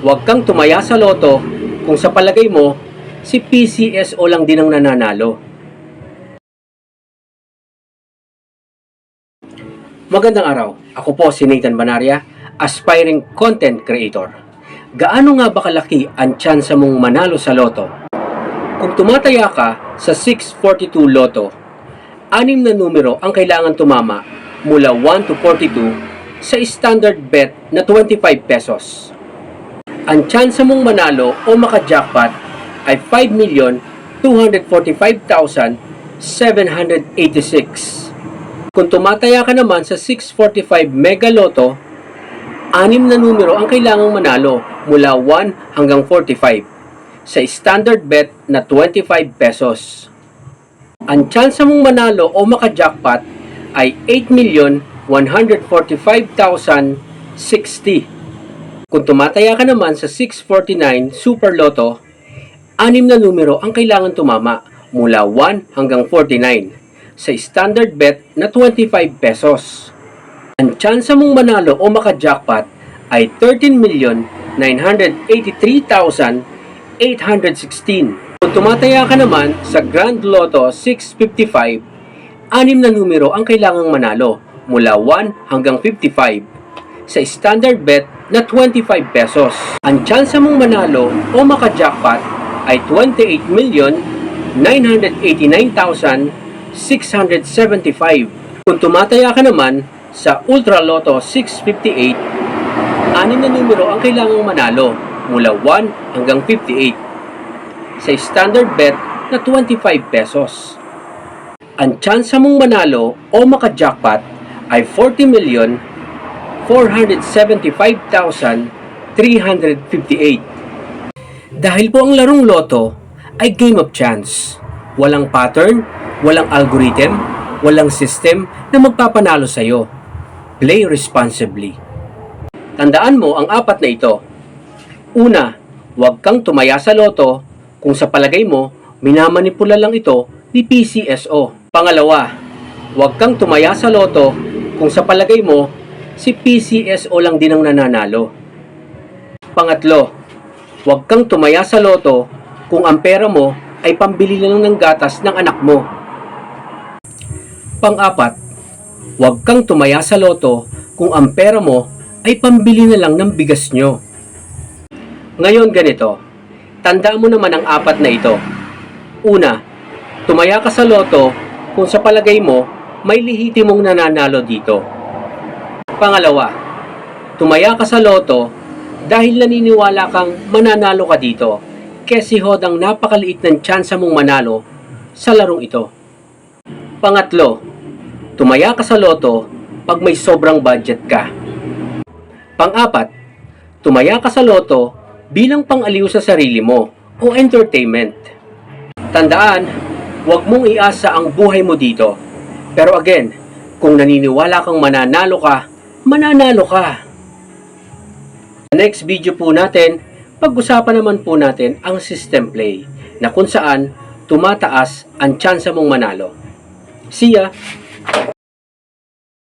Huwag kang tumaya sa loto kung sa palagay mo, si PCSO lang din ang nananalo. Magandang araw, ako po si Nathan Banaria, aspiring content creator. Gaano nga ba kalaki ang tsansa mong manalo sa loto? Kung tumataya ka sa 642 Loto, 6 na numero ang kailangan tumama mula 1 to 42 sa standard bet na 25 pesos. Ang tsansa mong manalo o maka-jackpot ay 5,245,786. Kung tumataya ka naman sa 645 Mega Lotto, 6 na numero ang kailangang manalo mula 1 hanggang 45 sa standard bet na 25 pesos. Ang tsansa mong manalo o maka-jackpot ay 8,145,060. Kung tumataya ka naman sa 649 Super Lotto, 6 na numero ang kailangan tumama mula 1 hanggang 49 sa standard bet na 25 pesos. Ang tsansa mong manalo o maka-jackpot ay 13,983,816. Kung tumataya ka naman sa Grand Lotto 655, 6 na numero ang kailangang manalo mula 1 hanggang 55 sa standard bet na 25 pesos. Ang tsansa mong manalo o maka-jackpot ay 28,989,675. Kung tumataya ka naman sa Ultra Lotto 658, 6 na numero ang kailangang manalo mula 1 hanggang 58 sa standard bet na 25 pesos. Ang tsansa mong manalo o maka-jackpot ay 40,475,358. Dahil po ang larong loto ay game of chance. Walang pattern, walang algorithm, walang system na magpapanalo sa iyo. Play responsibly. Tandaan mo ang 4 na ito. Una, huwag kang tumaya sa loto kung sa palagay mo minamanipula lang ito ni PCSO. Pangalawa, huwag kang tumaya sa loto kung sa palagay mo si PCSO lang din ang nananalo. Pangatlo, huwag kang tumaya sa loto kung ang pera mo ay pambili lang ng gatas ng anak mo. Pang-apat, huwag kang tumaya sa loto kung ang pera mo ay pambili na lang ng bigas nyo. Ngayon ganito, tandaan mo naman ang 4 na ito. Una, tumaya ka sa loto kung sa palagay mo may lehitimong nananalo dito. Pangalawa, tumaya ka sa loto dahil naniniwala kang mananalo ka dito kasi hodang napakaliit ng tsansa mong manalo sa larong ito. Pangatlo, tumaya ka sa loto pag may sobrang budget ka. Pang-apat, tumaya ka sa loto bilang pang-aliw sa sarili mo o entertainment. Tandaan, huwag mong iasa ang buhay mo dito. Pero again, kung naniniwala kang mananalo ka, mananalo ka. Sa next video po natin, pag-usapan naman po natin ang system play na kung saan tumataas ang tsansa mong manalo. See ya!